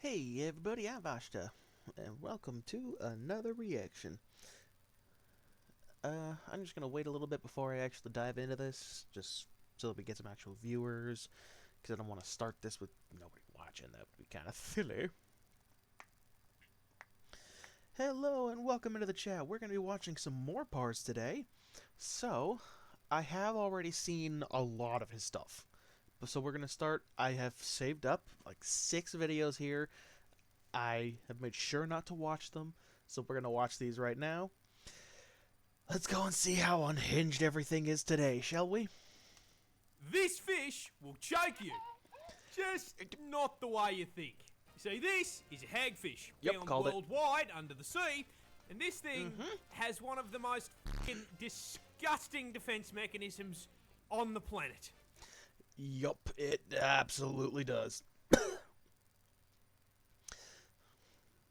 Hey everybody, I'm Vashta, and welcome to another reaction. I'm just gonna wait a little bit before I actually dive into this, just so that we get some actual viewers, because I don't want to start this with nobody watching. That would be kind of silly. Hello and welcome into the chat. We're gonna be watching some more parts today. So, I have already seen a lot of his stuff. So we're gonna start. I have saved up like 6 videos here. I have made sure not to watch them, so we're going to watch these right now. Let's go and see how unhinged everything is today, shall we? This fish will choke you. Just not the way you think. See, this is a hagfish found worldwide under the sea, and this thing has one of the most disgusting defense mechanisms on the planet. Yup, it absolutely does.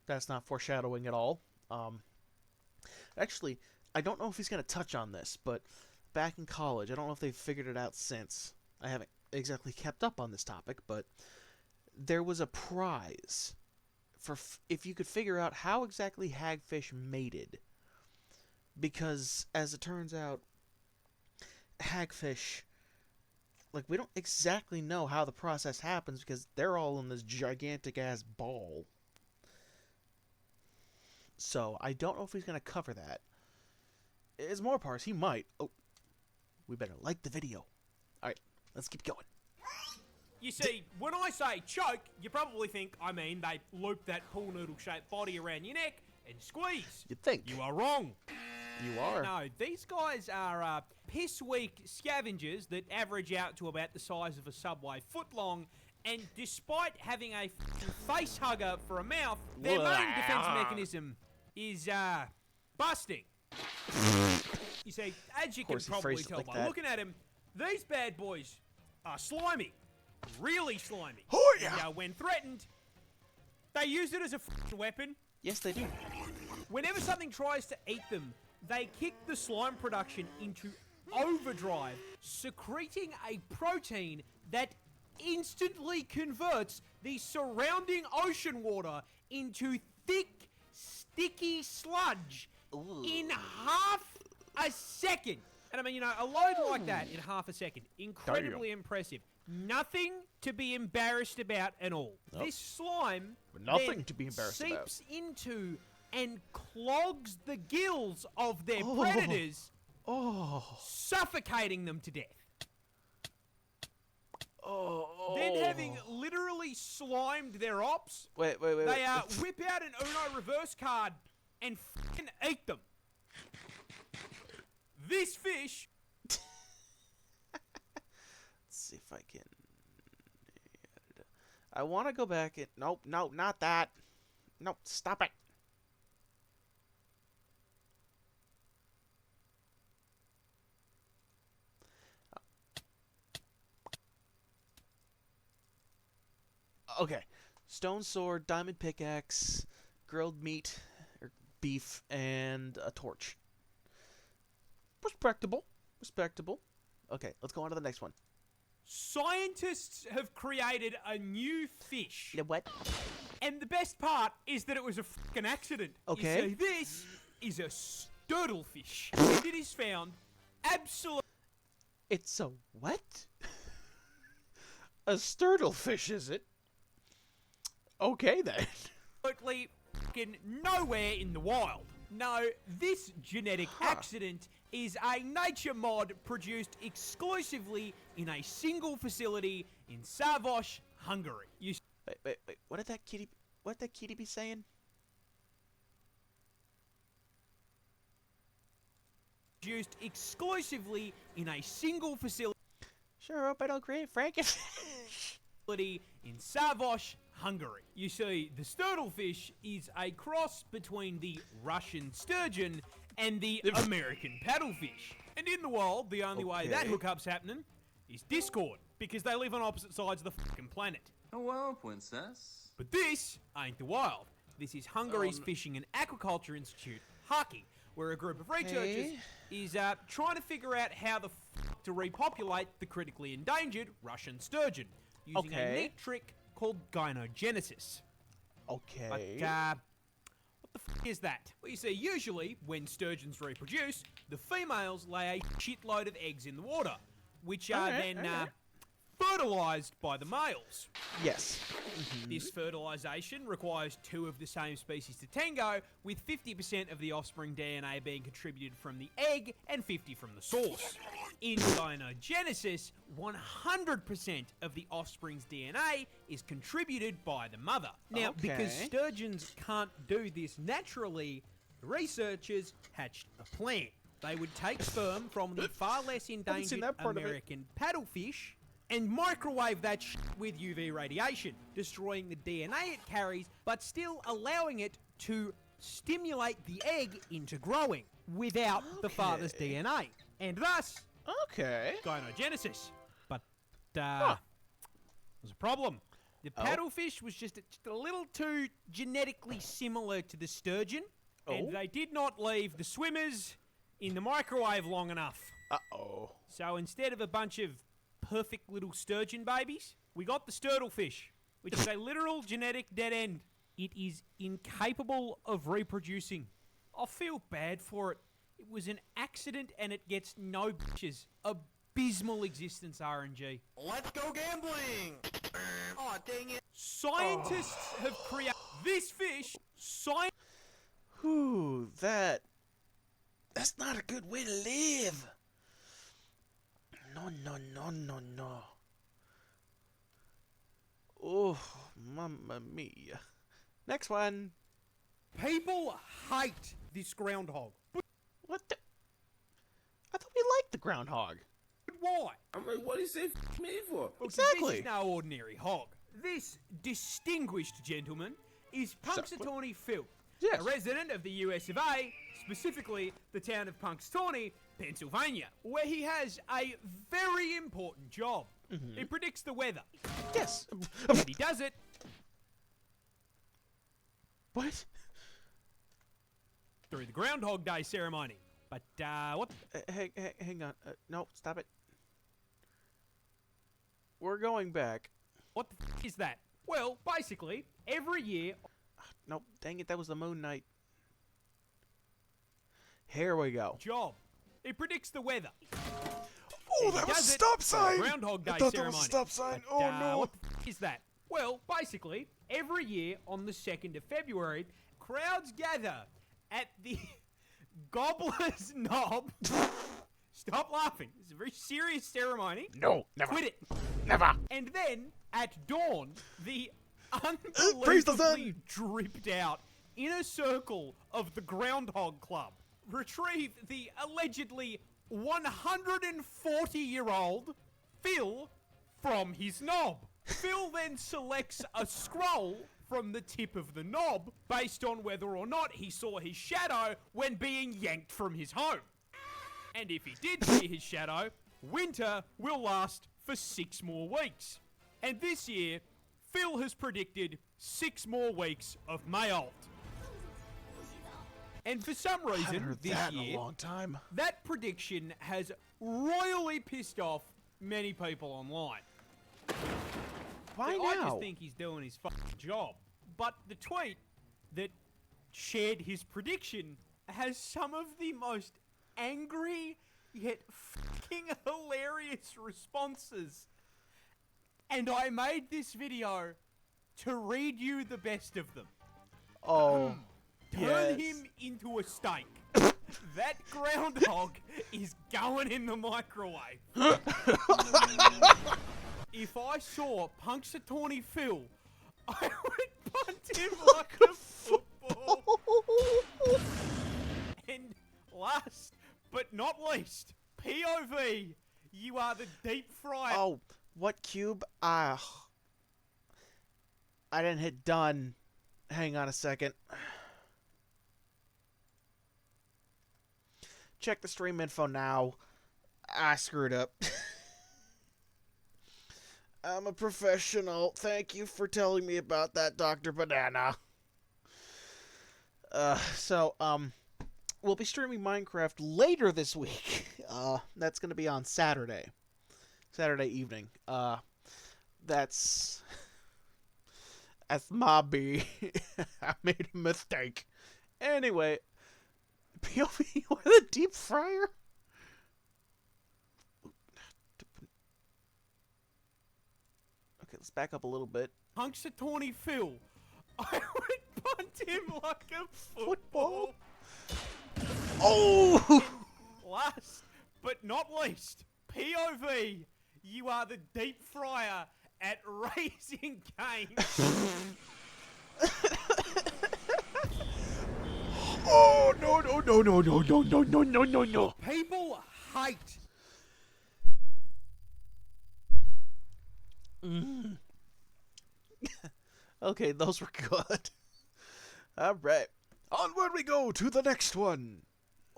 That's not foreshadowing at all. Actually, I don't know if he's going to touch on this, but back in college, I don't know if they've figured it out since. I haven't exactly kept up on this topic, but there was a prize for if you could figure out how exactly hagfish mated. Because, as it turns out, hagfish, like, we don't exactly know how the process happens because they're all in this gigantic-ass ball. So, I don't know if he's going to cover that. As more parts, he might. Oh, we better like the video. Alright, let's keep going. You see, when I say choke, you probably think I mean they loop that pool noodle-shaped body around your neck and squeeze. You'd think. You are wrong. You are. No, these guys are piss-weak scavengers that average out to about the size of a Subway footlong, and despite having a face hugger for a mouth, their main defense mechanism is busting. You see, as you can probably tell by looking at him, these bad boys are slimy. Really slimy. Oh, yeah. And, when threatened, they use it as a weapon. Yes, they do. Whenever something tries to eat them, they kick the slime production into overdrive, secreting a protein that instantly converts the surrounding ocean water into thick, sticky sludge in half a second. And I mean, a load like that in half a second, incredibly impressive. Nothing to be embarrassed about at all. Nope. This slime seeps into and clogs the gills of their predators, suffocating them to death. Then, having literally slimed their ops, they whip out an Uno reverse card and fucking eat them. This fish... Let's see if I can... I want to go back and... Nope, no, not that. Nope, stop it. Okay. Stone sword, diamond pickaxe, grilled meat, or beef, and a torch. Respectable. Respectable. Okay, let's go on to the next one. Scientists have created a new fish. What? And the best part is that it was a fucking accident. Okay. You see, this is a sturtlefish. And it is found absolutely... It's a what? A sturtlefish, is it? Okay, then. Absolutely fucking nowhere in the wild. No, this genetic accident is a nature mod produced exclusively in a single facility in Savosh, Hungary. Wait. What did that kitty be saying? Produced exclusively in a single facility. Sure hope I don't create Frankenfish. In Savosh, Hungary. You see, the sturtlefish is a cross between the Russian sturgeon and the American paddlefish. And in the wild, the only way that hookup's happening is Discord, because they live on opposite sides of the fucking planet. Oh well, princess. But this ain't the wild. This is Hungary's Fishing and Aquaculture Institute, Haki, where a group of researchers is trying to figure out how the fuck to repopulate the critically endangered Russian sturgeon using a neat trick called gynogenesis. Okay. But, what the f is that? Well, you see, usually, when sturgeons reproduce, the females lay a shitload of eggs in the water, which are then fertilized by the males. Yes. This fertilization requires two of the same species to tango, with 50% of the offspring DNA being contributed from the egg and 50% from the source. In gynogenesis, 100% of the offspring's DNA is contributed by the mother. Now, because sturgeons can't do this naturally, researchers hatched a plan. They would take sperm from the far less endangered American paddlefish and microwave that shit with UV radiation, destroying the DNA it carries, but still allowing it to stimulate the egg into growing without the father's DNA. And thus, gynogenesis. But, there's a problem. The paddlefish was just a little too genetically similar to the sturgeon, and they did not leave the swimmers in the microwave long enough. So instead of a bunch of perfect little sturgeon babies, we got the sturtlefish, which is a literal genetic dead end. It is incapable of reproducing. I feel bad for it. It was an accident and it gets no bitches. Abysmal existence, RNG. Let's go gambling! Oh, dang it. Scientists have created this fish. Whew, that's not a good way to live. No. Oh, mamma mia. Next one. People hate this groundhog. What the? I thought we liked the groundhog. But why? I mean, what is it me for? Well, Exactly. This is no ordinary hog. This distinguished gentleman is Punxsutawney Phil, Yes. a resident of the US of A, specifically the town of Punxsutawney, Pennsylvania, where he has a very important job. He predicts the weather. Yes. And he does it What? through the Groundhog Day ceremony. But, what? Hang on. No, stop it. We're going back. What the f is that? Well, basically, every year... No, dang it, that was the Moon Knight. Here we go. Job. He predicts the weather. Oh, that was a stop sign! Groundhog Day I thought ceremony. that was a stop sign. But, Oh, no. What the f is that? Well, basically, every year on the 2nd of February, crowds gather at the Gobbler's Knob. Stop laughing. It's a very serious ceremony. No, never. Quit it. Never. And then, at dawn, the Praise the unbelievably sun. dripped out inner circle of the Groundhog Club retrieve the allegedly 140-year-old Phil from his knob. Phil then selects a scroll from the tip of the knob based on whether or not he saw his shadow when being yanked from his home. And if he did see his shadow, winter will last for 6 more weeks. And this year, Phil has predicted 6 more weeks of Mayolt. And for some I haven't reason, heard this that in year, a long time. that prediction has royally pissed off many people online. Why I now? just think he's doing his fucking job. But the tweet that shared his prediction has some of the most angry yet fucking hilarious responses. And I made this video to read you the best of them. Oh, Turn yes. him into a steak. That groundhog is going in the microwave. If I saw Punxsutawney Phil, I would punt him like a football. And last but not least, POV, you are the deep fryer. Oh, what cube? I didn't hit done. Hang on a second. Check the stream info now. I screwed up. I'm a professional. Thank you for telling me about that, Dr. Banana. We'll be streaming Minecraft later this week. That's going to be on Saturday evening. That's That's my B. I made a mistake. Anyway, POV with a deep fryer? Okay, let's back up a little bit. Punxsutawney Phil. I would punt him like a football. Oh! Last but not least, POV. You are the deep fryer at Raising Cane. Oh, no, no, no, no, no, no, no, no, no, no, no. People hate. Okay, those were good. Alright. Onward we go to the next one.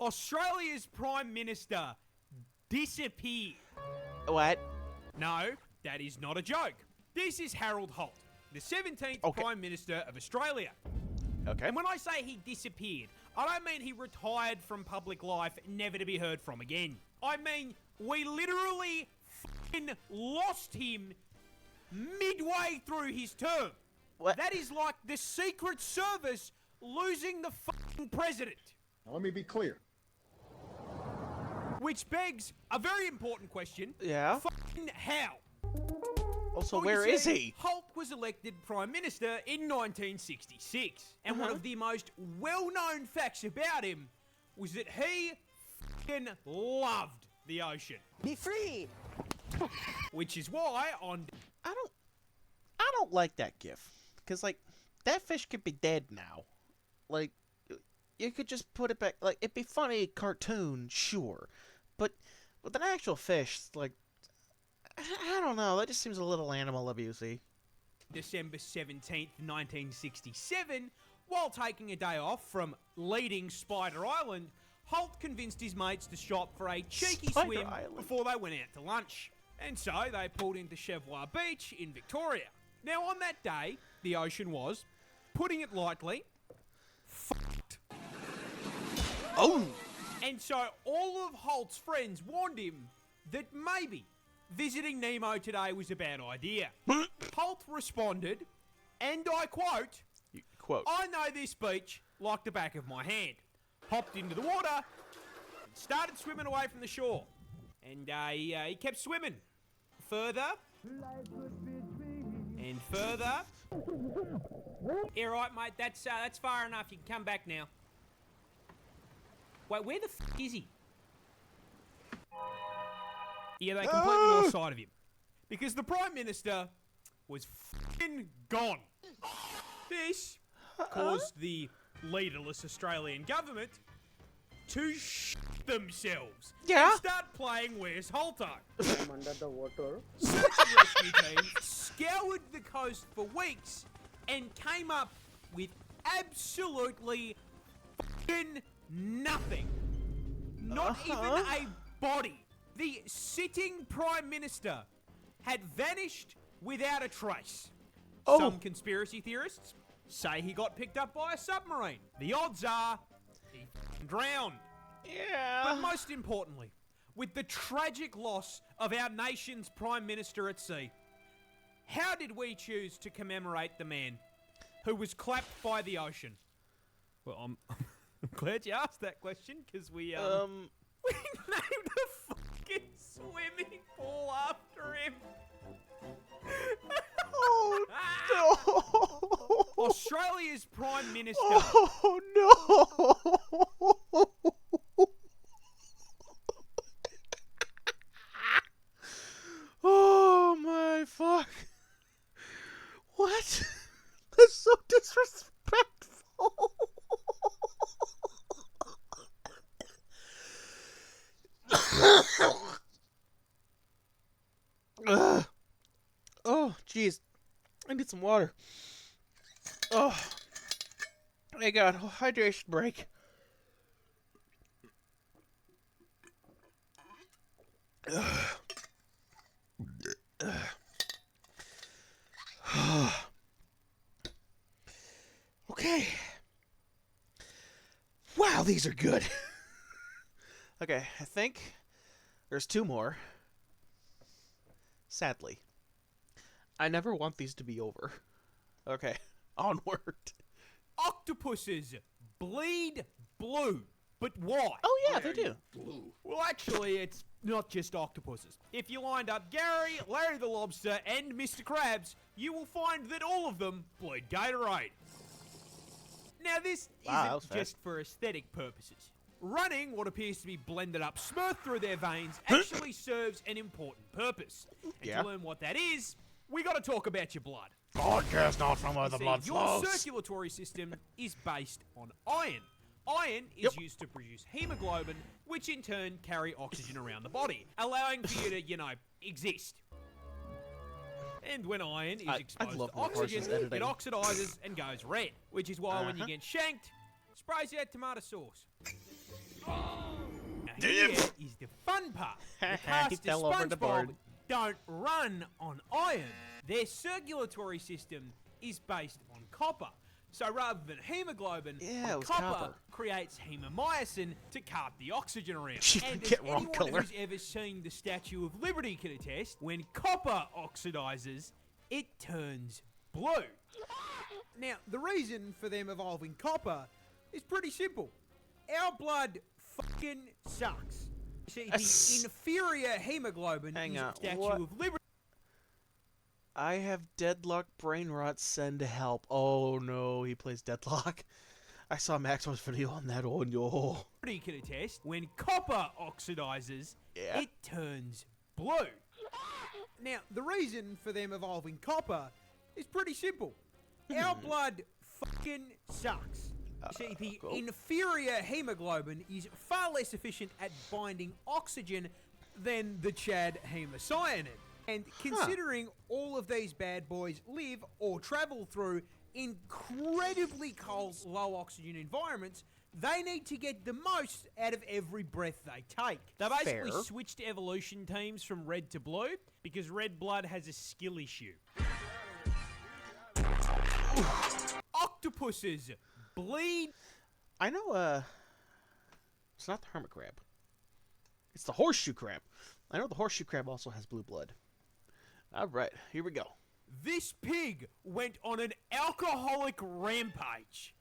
Australia's Prime Minister disappeared. What? No, that is not a joke. This is Harold Holt, the 17th Okay. Prime Minister of Australia. Okay. And when I say he disappeared, I don't mean he retired from public life, never to be heard from again. I mean, we literally f***ing lost him midway through his term. What? That is like the Secret Service losing the f***ing president. Now, let me be clear. Which begs a very important question. Yeah? F***ing how? Also, Well, where you is see, he? Holt was elected Prime Minister in 1966. And one of the most well-known facts about him was that he f***ing loved the ocean. Be free! Which is why on... I don't like that gif. Because, like, that fish could be dead now. Like, you could just put it back. Like, it'd be funny cartoon, sure. But with an actual fish, like, I don't know. That just seems a little animal abusey. December 17th, 1967, while taking a day off from leading Spider Island, Holt convinced his mates to shop for a cheeky Spider swim Island. before they went out to lunch. And so they pulled into Cheviot Beach in Victoria. Now on that day, the ocean was, putting it lightly, fucked. Oh! And so all of Holt's friends warned him that maybe visiting Nemo today was a bad idea. Holt responded, and I quote, Quote. I know this beach like the back of my hand. Hopped into the water and started swimming away from the shore. And he kept swimming. Further. And further. Yeah, right, mate. That's far enough. You can come back now. Wait, where the f*** is he? Yeah, they completely lost sight of him. Because the Prime Minister was f***ing gone. This caused the leaderless Australian government to themselves. Yeah? And start playing Where's Holto? I'm under the water. Search and rescue teams scoured the coast for weeks and came up with absolutely f***ing nothing. Not even a body. The sitting Prime Minister had vanished without a trace. Oh. Some conspiracy theorists say he got picked up by a submarine. The odds are he f***ing drowned. Yeah. But most importantly, with the tragic loss of our nation's Prime Minister at sea, how did we choose to commemorate the man who was clapped by the ocean? Well, I'm glad you asked that question, because we we named a fucking swimming pool after him. Oh, no. Australia's Prime Minister. Oh, no. Oh, my fuck. What? That's so disrespectful. Oh, jeez. I need some water. Oh. I got a hydration break. Okay. Wow, these are good. Okay, I think there's two more. Sadly. I never want these to be over. Okay. Onward. Octopuses bleed blue. But why? Oh, yeah, they do. Well, actually, it's not just octopuses. If you lined up Gary, Larry the Lobster, and Mr. Krabs, you will find that all of them bleed Gatorade. Now, this Wow, isn't just for aesthetic purposes. Running what appears to be blended up smurf through their veins actually serves an important purpose. And Yeah. to learn what that is, we got to talk about your blood. Podcast not from where the See, blood your flows. circulatory system is based on iron. Iron is used to produce hemoglobin, which in turn carry oxygen around the body, allowing for you to, exist. And when iron is exposed love to when Horse is oxygen, editing. it oxidizes and goes red, which is why when you get shanked, sprays out tomato sauce. Now here is the fun part. The He cast of fell over the board. SpongeBob don't run on iron. Their circulatory system is based on copper. So rather than hemoglobin, Yeah, it was copper copper. creates hemomyosin to cart the oxygen around. You And as get wrong anyone color. who's ever seen the Statue of Liberty can attest, when copper oxidizes, it turns blue. Now, the reason for them evolving copper is pretty simple. Our blood fucking sucks. See, the inferior hemoglobin Hang is on, Statue what? of Liberty. I have deadlock brain rot. Send help. Oh no, he plays deadlock. I saw Maxwell's video on that. Oh no. Can attest, when copper oxidizes, Yeah. it turns blue. Now, the reason for them evolving copper is pretty simple. Our blood fucking sucks. See, the cool. inferior hemoglobin is far less efficient at binding oxygen than the Chad hemocyanin. And considering all of these bad boys live or travel through incredibly cold, low oxygen environments, they need to get the most out of every breath they take. They basically Fair. switched evolution teams from red to blue because red blood has a skill issue. Octopuses bleed. I know. It's not the hermit crab. It's the horseshoe crab. I know the horseshoe crab also has blue blood. All right, here we go. This pig went on an alcoholic rampage.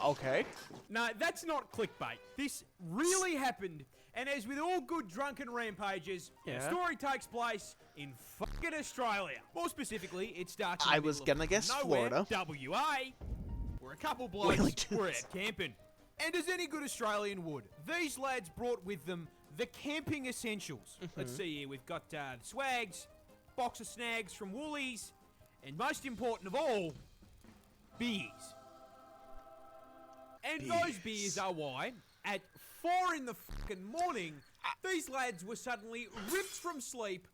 Okay. No, that's not clickbait. This really happened, and as with all good drunken rampages, Yeah. the story takes place in fucking Australia. More specifically, it starts in I the was middle gonna of guess nowhere, Florida. WA, where a couple blokes Wellingtons. were out camping. And as any good Australian would, these lads brought with them the camping essentials. Let's see here, we've got the swags, box of snags from Woolies, and most important of all, beers. And those beers are why, at 4 in the fucking morning, these lads were suddenly ripped from sleep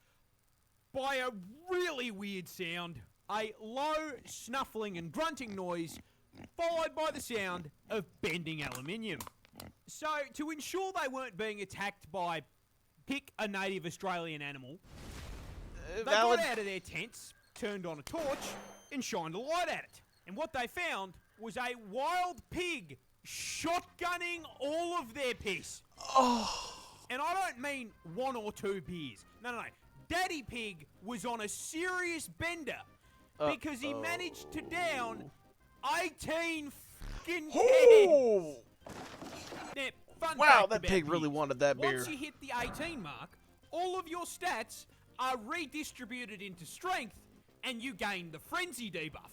by a really weird sound. A low, snuffling and grunting noise, followed by the sound of bending aluminium. So, to ensure they weren't being attacked by, pick a native Australian animal, they Valid. got out of their tents, turned on a torch, and shined a light at it. And what they found was a wild pig shotgunning all of their piss. Oh. And I don't mean 1 or 2 beers. No. Daddy Pig was on a serious bender because he managed to down 18 fucking cans. Oh. Now, fun Wow, fact that about pig really beers. wanted that beer. Once you hit the 18 mark, all of your stats are redistributed into strength, and you gain the frenzy debuff.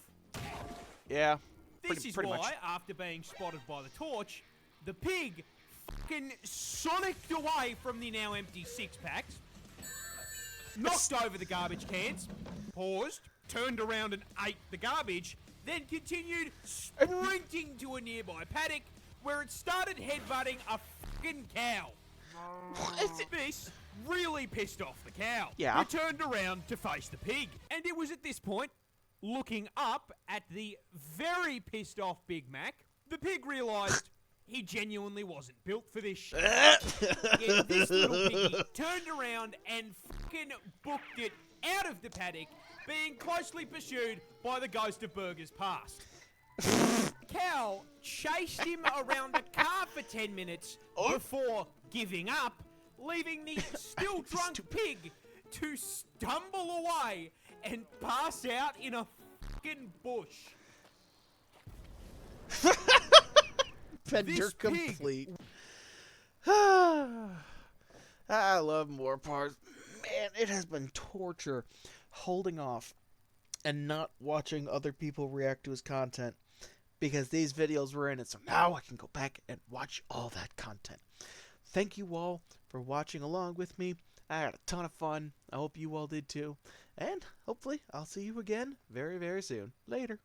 Yeah. This pretty is pretty why, much. after being spotted by the torch, the pig fucking sonicked away from the now empty 6-packs, knocked over the garbage cans, paused, turned around and ate the garbage, then continued sprinting to a nearby paddock where it started headbutting a fucking cow. This really pissed off the cow. Yeah. Who turned around to face the pig. And it was at this point, looking up at the very pissed off Big Mac, the pig realised he genuinely wasn't built for this shit. Yeah, this little piggy turned around and fucking booked it out of the paddock, being closely pursued by the ghost of burgers past. Cow chased him around the car for 10 minutes before giving up, leaving the still drunk pig to stumble away and pass out in a fucking bush. Bender This pig- complete. I love more parts. Man, it has been torture holding off and not watching other people react to his content because these videos were in it. So now I can go back and watch all that content. Thank you all for watching along with me. I had a ton of fun. I hope you all did too. And hopefully I'll see you again very, very soon. Later.